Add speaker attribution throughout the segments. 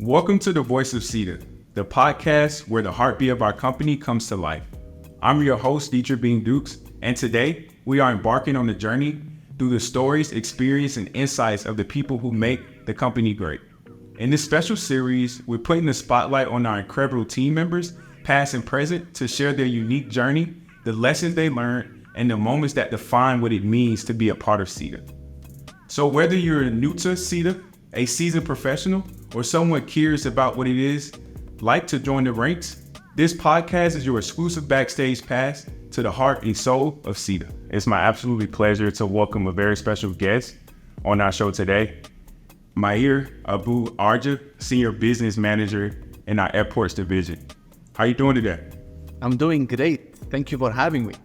Speaker 1: Welcome to the Voice of SITA, the podcast where the heartbeat of our company comes to life. I'm your host, Dietrich Bean Dukes, and today we are embarking on a journey through the stories, experience, and insights of the people who make the company great. In this special series, we're putting the spotlight on our incredible team members, past and present, to share their unique journey, the lessons they learned, and the moments that define what it means to be a part of SITA. So whether you're new to SITA, a seasoned professional, or someone curious about what it is like to join the ranks, this podcast is your exclusive backstage pass to the heart and soul of SITA. It's my absolute pleasure to welcome a very special guest on our show today, Maher Abu-Arja, Senior Business Manager in our Airports Division. How are you doing today?
Speaker 2: I'm doing great. Thank you for having me.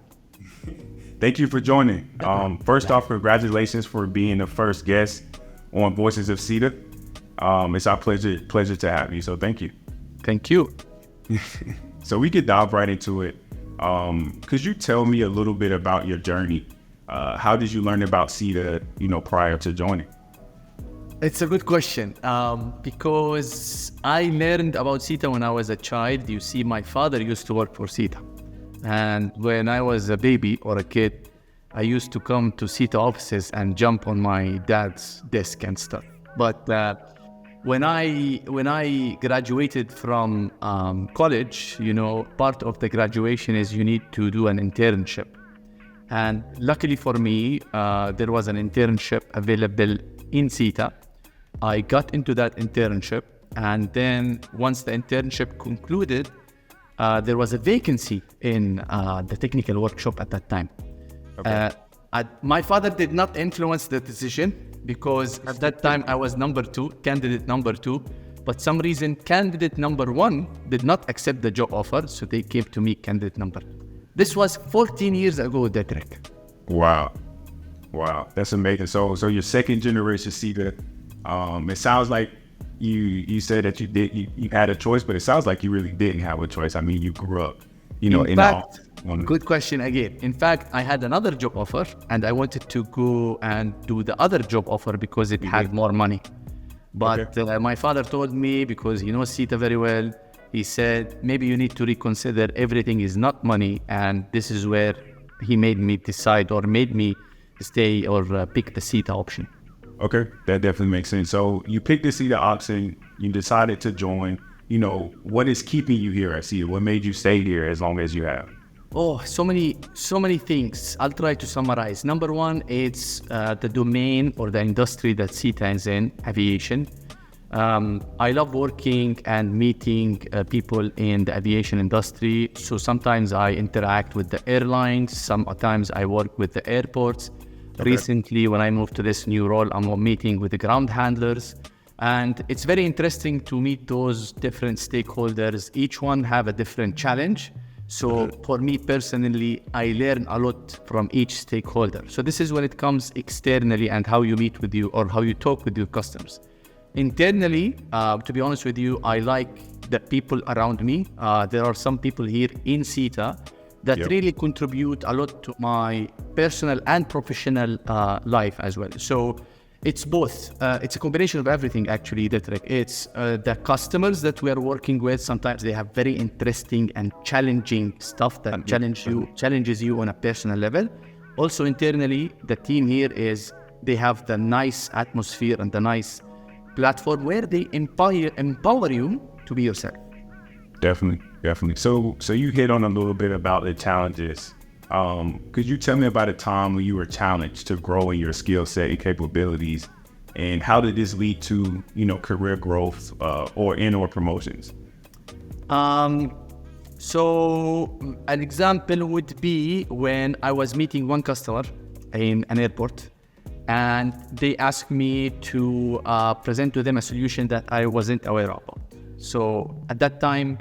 Speaker 1: Thank you for joining. First off, congratulations for being the first guest on Voices of SITA. It's our pleasure to have you, so thank you.
Speaker 2: Thank you.
Speaker 1: So we could dive right into it. Could you tell me a little bit about your journey? How did you learn about SITA, prior to joining?
Speaker 2: It's a good question because I learned about SITA when I was a child. You see, my father used to work for SITA. And when I was a baby or a kid, I used to come to SITA offices and jump on my dad's desk and stuff. But when I graduated from college, part of the graduation is you need to do an internship. And luckily for me, there was an internship available in SITA. I got into that internship, and then once the internship concluded, there was a vacancy in the technical workshop at that time.
Speaker 1: Okay.
Speaker 2: My father did not influence the decision because at that time I was candidate number two, but some reason candidate number one did not accept the job offer, so they came to me, candidate number. This was 14 years ago, Detrick.
Speaker 1: Wow, that's amazing. So your second generation SITA. It sounds like you said that you had a choice, but it sounds like you really didn't have a choice. I mean, you grew up,
Speaker 2: in fact, good question again. In fact, I had another job offer and I wanted to go and do the other job offer because it had more money. But okay. My father told me, because he knows SITA very well, he said, maybe you need to reconsider, everything is not money. And this is where he made me decide, or made me stay or pick the SITA option.
Speaker 1: Okay, that definitely makes sense. So you picked the SITA option, you decided to join. What is keeping you here at SITA? What made you stay here as long as you have?
Speaker 2: Oh, so many things. I'll try to summarize. Number one, it's the domain or the industry that SITA is in, aviation. I love working and meeting people in the aviation industry. So sometimes I interact with the airlines, sometimes I work with the airports. Okay. Recently, when I moved to this new role, I'm meeting with the ground handlers. And it's very interesting to meet those different stakeholders. Each one have a different challenge. So for me personally, I learn a lot from each stakeholder. So this is when it comes externally and how you meet with you or how you talk with your customers. Internally, to be honest with you, I like the people around me. There are some people here in SITA that really contribute a lot to my personal and professional life as well. So it's both. It's a combination of everything, actually, Detrick. It's the customers that we are working with. Sometimes they have very interesting and challenging stuff that challenges you on a personal level. Also, internally, the team here they have the nice atmosphere and the nice platform where they empower you to be yourself.
Speaker 1: Definitely. So you hit on a little bit about the challenges. Could you tell me about a time when you were challenged to grow in your skill set and capabilities, and how did this lead to, career growth or promotions?
Speaker 2: So an example would be when I was meeting one customer in an airport, and they asked me to present to them a solution that I wasn't aware of. So at that time,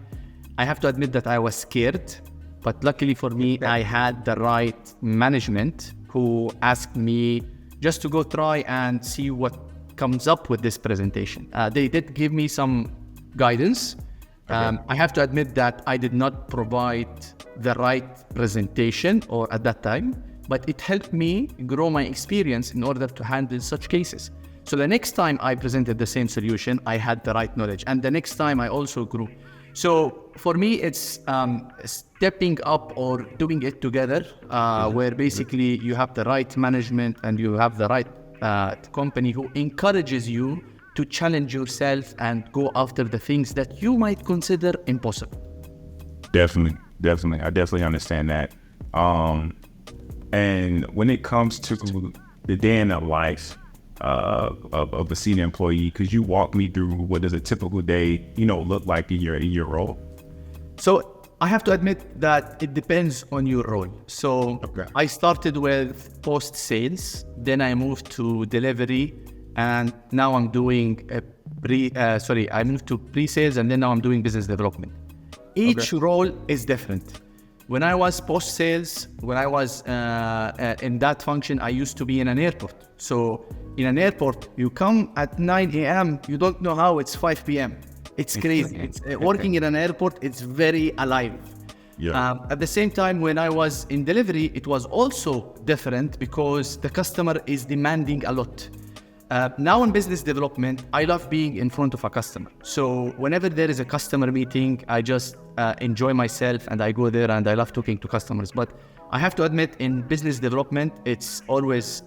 Speaker 2: I have to admit that I was scared. But luckily for me, I had the right management who asked me just to go try and see what comes up with this presentation. They did give me some guidance. Okay. I have to admit that I did not provide the right presentation at that time, but it helped me grow my experience in order to handle such cases. So the next time I presented the same solution, I had the right knowledge. And the next time I also grew. So for me, it's stepping up or doing it together, where basically you have the right management and you have the right company who encourages you to challenge yourself and go after the things that you might consider impossible.
Speaker 1: Definitely. I definitely understand that. And when it comes to the day in the life of a senior employee, could you walk me through what does a typical day, look like in your role?
Speaker 2: So I have to admit that it depends on your role. So I started with post-sales, then I moved to delivery, and now I'm doing I moved to pre-sales, and then now I'm doing business development. Each role is different. When I was post-sales, when I was in that function, I used to be in an airport. So in an airport, you come at 9 a.m., you don't know how it's 5 p.m. It's crazy. Working in an airport, it's very alive. Yeah. At the same time, when I was in delivery, it was also different because the customer is demanding a lot. Now in business development, I love being in front of a customer. So whenever there is a customer meeting, I just enjoy myself and I go there and I love talking to customers. But I have to admit, in business development, it's always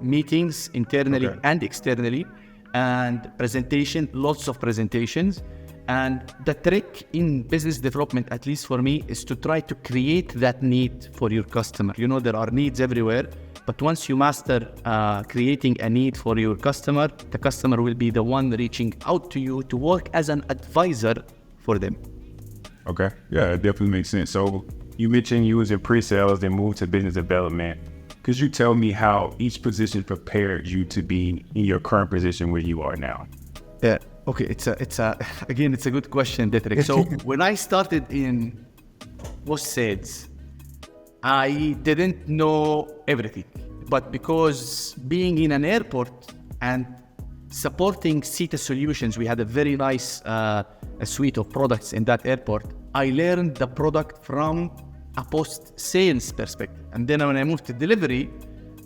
Speaker 2: meetings internally and externally, and presentation, lots of presentations. And the trick in business development, at least for me, is to try to create that need for your customer. There are needs everywhere. But once you master creating a need for your customer, the customer will be the one reaching out to you to work as an advisor for them.
Speaker 1: Okay. Yeah, it definitely makes sense. So you mentioned you was in pre-sales, then moved to business development. Could you tell me how each position prepared you to be in your current position where you are now?
Speaker 2: Yeah. Okay. It's a good question, Detrick. So when I started in post-sales, I didn't know everything, but because being in an airport and supporting SITA solutions, we had a very nice a suite of products in that airport. I learned the product from a post-sales perspective. And then when I moved to delivery,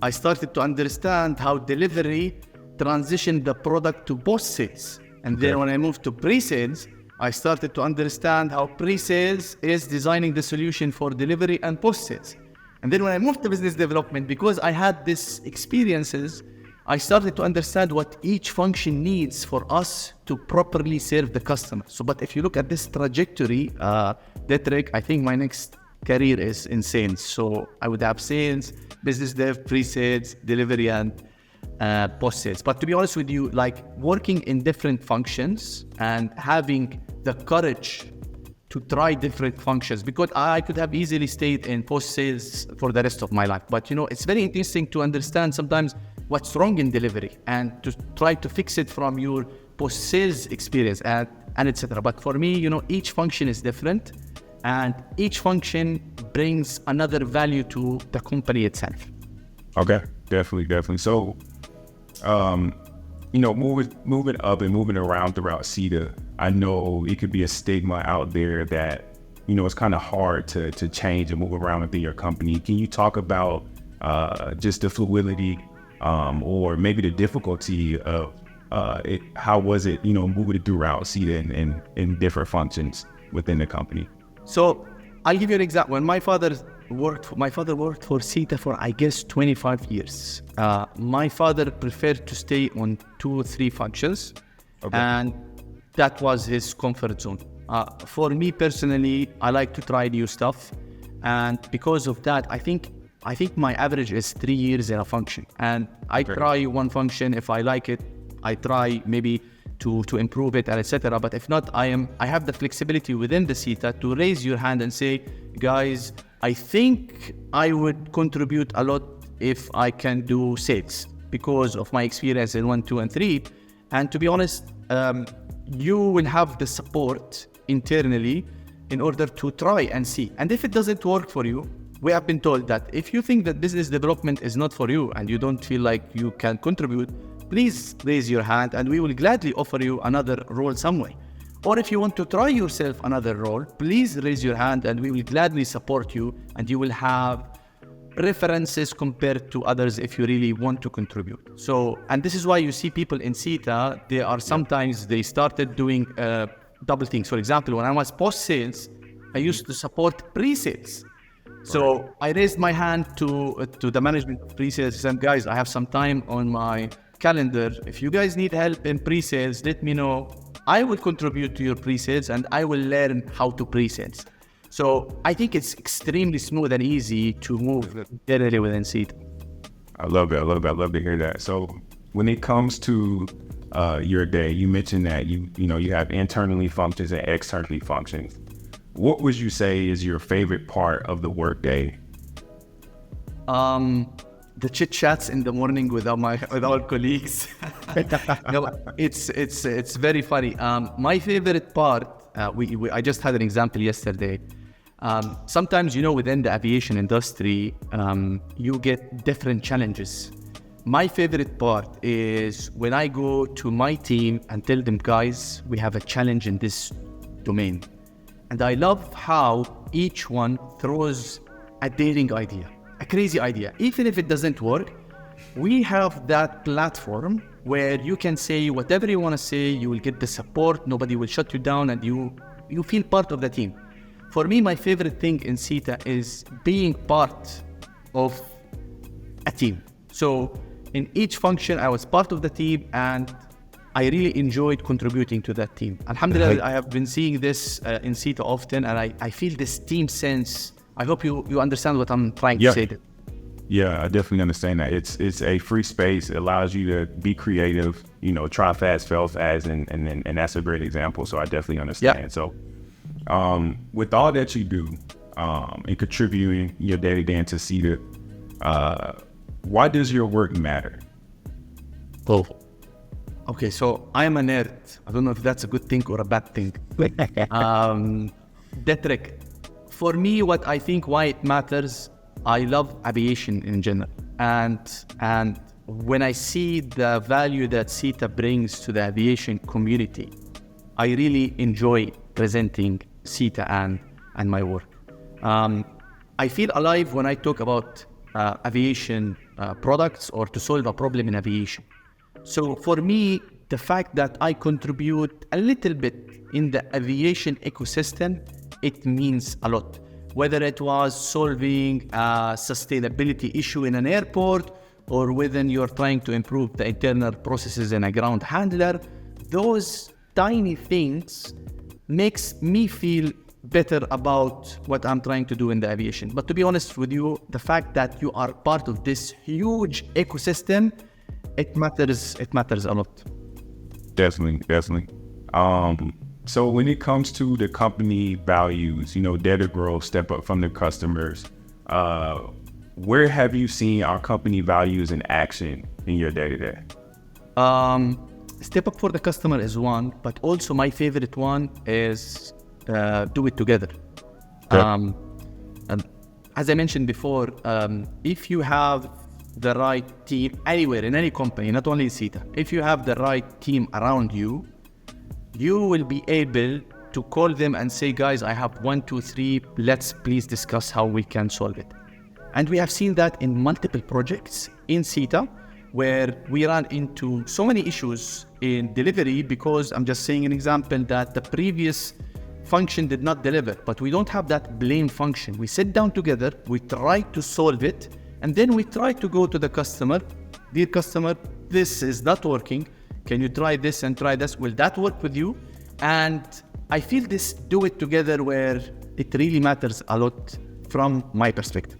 Speaker 2: I started to understand how delivery transitioned the product to post-sales. And then when I moved to pre-sales, I started to understand how pre-sales is designing the solution for delivery and post-sales. And then when I moved to business development, because I had these experiences, I started to understand what each function needs for us to properly serve the customer. But if you look at this trajectory, Detrick, I think my next career is in sales. So I would have sales, business dev, pre-sales, delivery, and post-sales. But to be honest with you, like working in different functions and having the courage to try different functions, because I could have easily stayed in post-sales for the rest of my life. But it's very interesting to understand sometimes what's wrong in delivery and to try to fix it from your post-sales experience and etc. But for me, each function is different and each function brings another value to the company itself.
Speaker 1: Okay, definitely. So, moving up and moving around throughout SITA, I know it could be a stigma out there that, it's kind of hard to change and move around within your company. Can you talk about just the fluidity or maybe the difficulty of how was it, moving throughout SITA in different functions within the company?
Speaker 2: So I'll give you an example. When my father worked for SITA for, I guess, 25 years. My father preferred to stay on 2 or 3 functions, and that was his comfort zone. For me personally, I like to try new stuff, and because of that, I think my average is 3 years in a function, and I try one function. If I like it, I try maybe to improve it and etc. But if not, I have the flexibility within the SITA to raise your hand and say, guys, I think I would contribute a lot if I can do sales because of my experience in 1, 2, and 3. And to be honest, you will have the support internally in order to try and see. And if it doesn't work for you, we have been told that if you think that business development is not for you and you don't feel like you can contribute, please raise your hand and we will gladly offer you another role somewhere. Or if you want to try yourself another role, please raise your hand and we will gladly support you, and you will have preferences compared to others if you really want to contribute. So, and this is why you see people in SITA, they are sometimes, they started doing double things. For example, when I was post-sales, I used to support pre-sales. So I raised my hand to the management of pre-sales and said, guys, I have some time on my calendar. If you guys need help in pre-sales, let me know. I will contribute to your pre-sales and I will learn how to pre-sales. So I think it's extremely smooth and easy to move directly within SITA.
Speaker 1: I love it. I love to hear that. So when it comes to your day, you mentioned that you have internally functions and externally functions. What would you say is your favorite part of the workday?
Speaker 2: The chit chats in the morning with our colleagues. No, it's very funny. My favorite part, I just had an example yesterday. Sometimes, within the aviation industry, you get different challenges. My favorite part is when I go to my team and tell them, guys, we have a challenge in this domain. And I love how each one throws a daring idea, a crazy idea. Even if it doesn't work, we have that platform where you can say whatever you want to say, you will get the support, nobody will shut you down, and you feel part of the team. For me, my favorite thing in SITA is being part of a team. So in each function, I was part of the team and I really enjoyed contributing to that team. Alhamdulillah, I have been seeing this in SITA often, and I feel this team sense. I hope you understand what I'm trying to say.
Speaker 1: Yeah, I definitely understand that. It's a free space. It allows you to be creative, try fast, fail fast, and that's a great example. So I definitely understand. Yeah. So with all that you do and contributing your day-to-day into SITA, why does your work matter?
Speaker 2: Oh. Okay, so I am a nerd. I don't know if that's a good thing or a bad thing. Detrick. For me, what I think why it matters, I love aviation in general. And when I see the value that SITA brings to the aviation community, I really enjoy presenting SITA and my work. I feel alive when I talk about aviation products or to solve a problem in aviation. So for me, the fact that I contribute a little bit in the aviation ecosystem, it means a lot. Whether it was solving a sustainability issue in an airport or whether you're trying to improve the internal processes in a ground handler, those tiny things makes me feel better about what I'm trying to do in the aviation. But to be honest with you, the fact that you are part of this huge ecosystem, it matters a lot.
Speaker 1: Definitely. So when it comes to the company values, dare to grow, step up from the customers, where have you seen our company values in action in your day-to-day?
Speaker 2: Step up for the customer is one, but also my favorite one is do it together. And as I mentioned before, if you have the right team anywhere in any company, not only SITA, if you have the right team around you, you will be able to call them and say, guys, I have 1, 2, 3, let's please discuss how we can solve it. And we have seen that in multiple projects in SITA, where we ran into so many issues in delivery because I'm just saying an example that the previous function did not deliver, but we don't have that blame function. We sit down together, we try to solve it, and then we try to go to the customer. Dear customer, this is not working. Can you try this and try this? Will that work with you? And I feel this do it together where it really matters a lot from my perspective.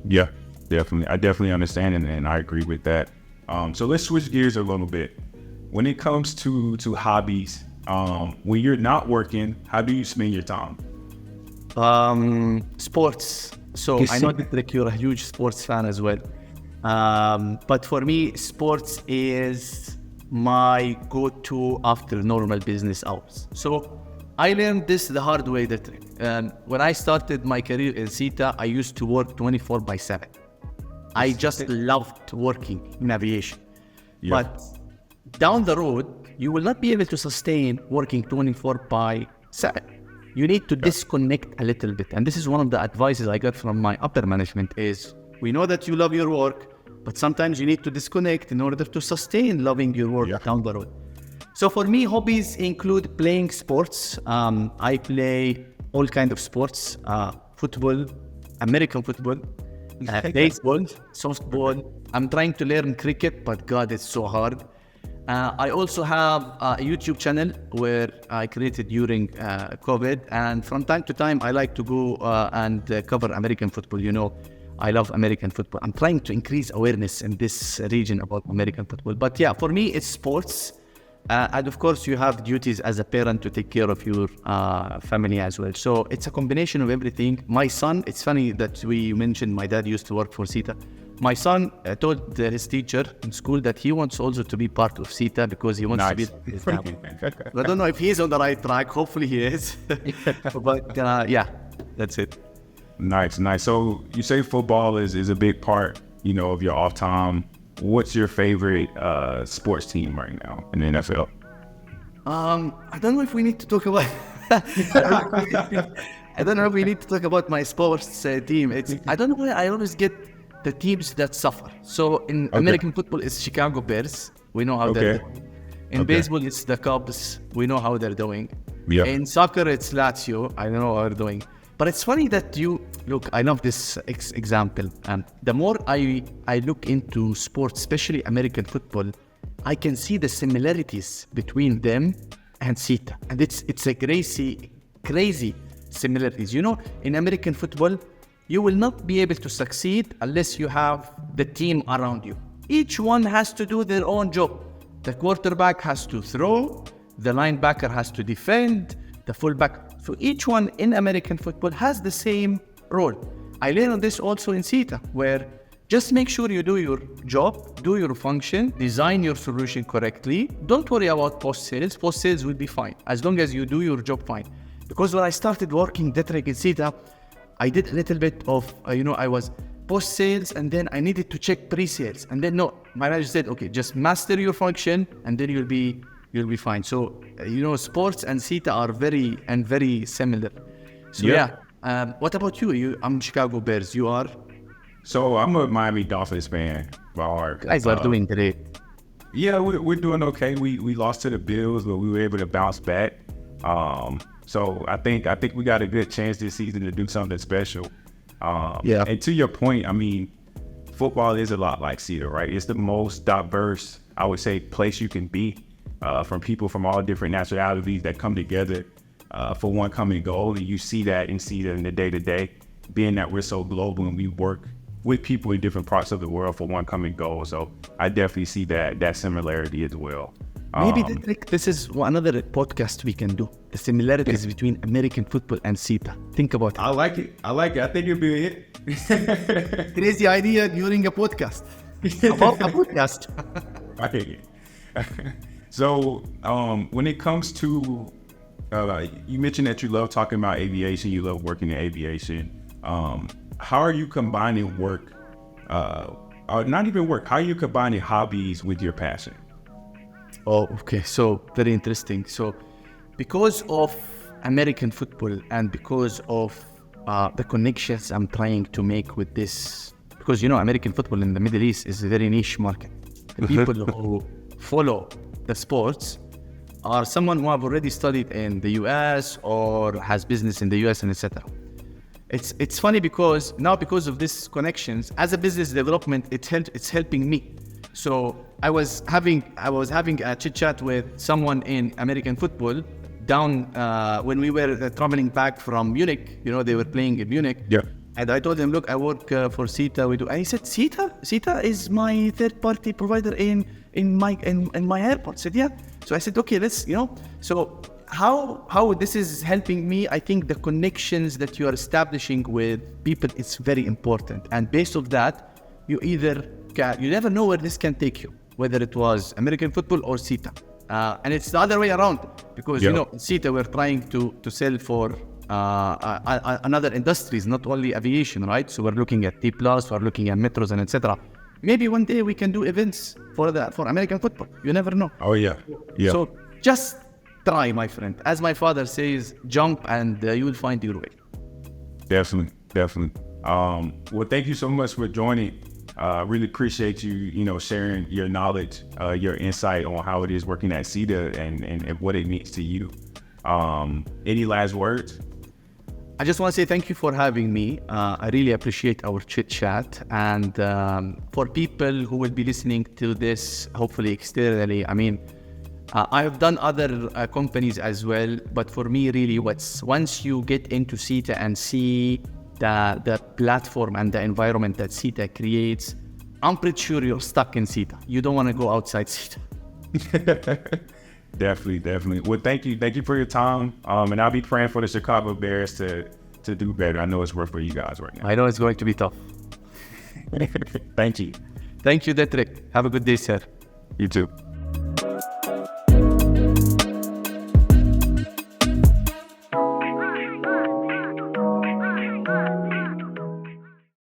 Speaker 1: Yeah, definitely. I definitely understand and I agree with that. So let's switch gears a little bit. When it comes to hobbies, when you're not working, how do you spend your time?
Speaker 2: Sports. So I know that you're a huge sports fan as well. But for me, sports is my go-to after normal business hours. So I learned this the hard way. When I started my career in SITA, I used to work 24/7. I just loved working in aviation. Yeah. But down the road, you will not be able to sustain working 24/7. You need to disconnect a little bit. And this is one of the advices I got from my upper management is We know that you love your work, but sometimes you need to disconnect in order to sustain loving your work down the road. So for me, hobbies include playing sports. I play all kinds of sports, football, American football, baseball, softball. I'm trying to learn cricket, but God, it's so hard. I also have a YouTube channel where I created during COVID. And from time to time, I like to go and cover American football. You know, I love American football. I'm trying to increase awareness in this region about American football. But yeah, for me, it's sports. And of course, you have duties as a parent to take care of your family as well. So it's a combination of everything. My son, it's funny that we mentioned my dad used to work for SITA. My son told his teacher in school that he wants also to be part of SITA because he wants to be his dad. I don't know if he's on the right track. Hopefully he is. But yeah, that's it.
Speaker 1: Nice. So you say football is a big part, you know, of your off time. What's your favorite sports team right now in the NFL?
Speaker 2: I don't know if we need to talk about. I don't know if we need to talk about my sports team. I don't know why I always get the teams that suffer. So in American football, it's Chicago Bears. We know how they're doing. In baseball, it's the Cubs. We know how they're doing.
Speaker 1: Yep.
Speaker 2: In soccer, it's Lazio. I don't know how they're doing. But it's funny that I love this example. And the more I look into sports, especially American football, I can see the similarities between them and SITA. And it's a crazy similarities. You know, in American football, you will not be able to succeed unless you have the team around you. Each one has to do their own job. The quarterback has to throw, the linebacker has to defend, the fullback. So each one in American football has the same role. I learned this also in SITA, where just make sure you do your job, do your function, design your solution correctly. Don't worry about post-sales. Post-sales will be fine, as long as you do your job fine. Because when I started working Detrek in SITA, I did a little bit of, I was post-sales and then I needed to check pre-sales. And then my manager said, okay, just master your function and then you'll be fine. So, sports and SITA are very similar. So what about you? I'm Chicago Bears. You are?
Speaker 1: So I'm a Miami Dolphins fan by heart.
Speaker 2: Guys are doing great.
Speaker 1: Yeah, we're doing okay. We lost to the Bills, but we were able to bounce back. So I think we got a good chance this season to do something special. And to your point, I mean, football is a lot like SITA, right? It's the most diverse, I would say, place you can be, from people from all different nationalities that come together for one common goal. And you see that in SITA in the day-to-day, being that we're so global and we work with people in different parts of the world for one common goal. So I definitely see that similarity as well.
Speaker 2: Maybe this is another podcast we can do. The similarities between American football and SITA. Think about it.
Speaker 1: I like it. I think it'll be a hit.
Speaker 2: Crazy idea during a podcast. About a podcast.
Speaker 1: I hate it. So when it comes to, you mentioned that you love talking about aviation, you love working in aviation. How are you combining work, or not even work, how are you combining hobbies with your passion?
Speaker 2: Oh, okay. So very interesting. So because of American football and because of the connections I'm trying to make with this, because, American football in the Middle East is a very niche market. The people who follow the sports are someone who have already studied in the US or has business in the US and etc. It's funny because of these connections, as a business development, it's helping me. So I was having a chit chat with someone in American football down when we were traveling back from Munich. They were playing in Munich.
Speaker 1: Yeah.
Speaker 2: And I told him, look, I work for SITA. And he said, SITA? SITA is my third-party provider in my airport. I said, yeah. So I said, okay, let's, So how this is helping me, I think the connections that you are establishing with people is very important. And based on that, you never know where this can take you, whether it was American football or SITA. And it's the other way around, because, in SITA, we're trying to sell for another industries, not only aviation, right? So we're looking at T+, we're looking at metros and etc. Maybe one day we can do events for American football. You never know.
Speaker 1: Oh, yeah. Yeah.
Speaker 2: So just try, my friend. As my father says, jump and you will find your way.
Speaker 1: Definitely. Well, thank you so much for joining. Really appreciate you, sharing your knowledge, your insight on how it is working at SITA and what it means to you. Any last words?
Speaker 2: I just want to say thank you for having me. I really appreciate our chit chat. And for people who will be listening to this, hopefully externally, I mean, I have done other companies as well, but for me, really, once you get into SITA and see the platform and the environment that SITA creates, I'm pretty sure you're stuck in SITA. You don't want to go outside SITA.
Speaker 1: Definitely. Well, thank you for your time. And I'll be praying for the Chicago Bears to do better. I know it's rough for you guys right now.
Speaker 2: I know it's going to be tough.
Speaker 1: Thank you.
Speaker 2: Thank you, Detrick. Have a good day, sir.
Speaker 1: You too.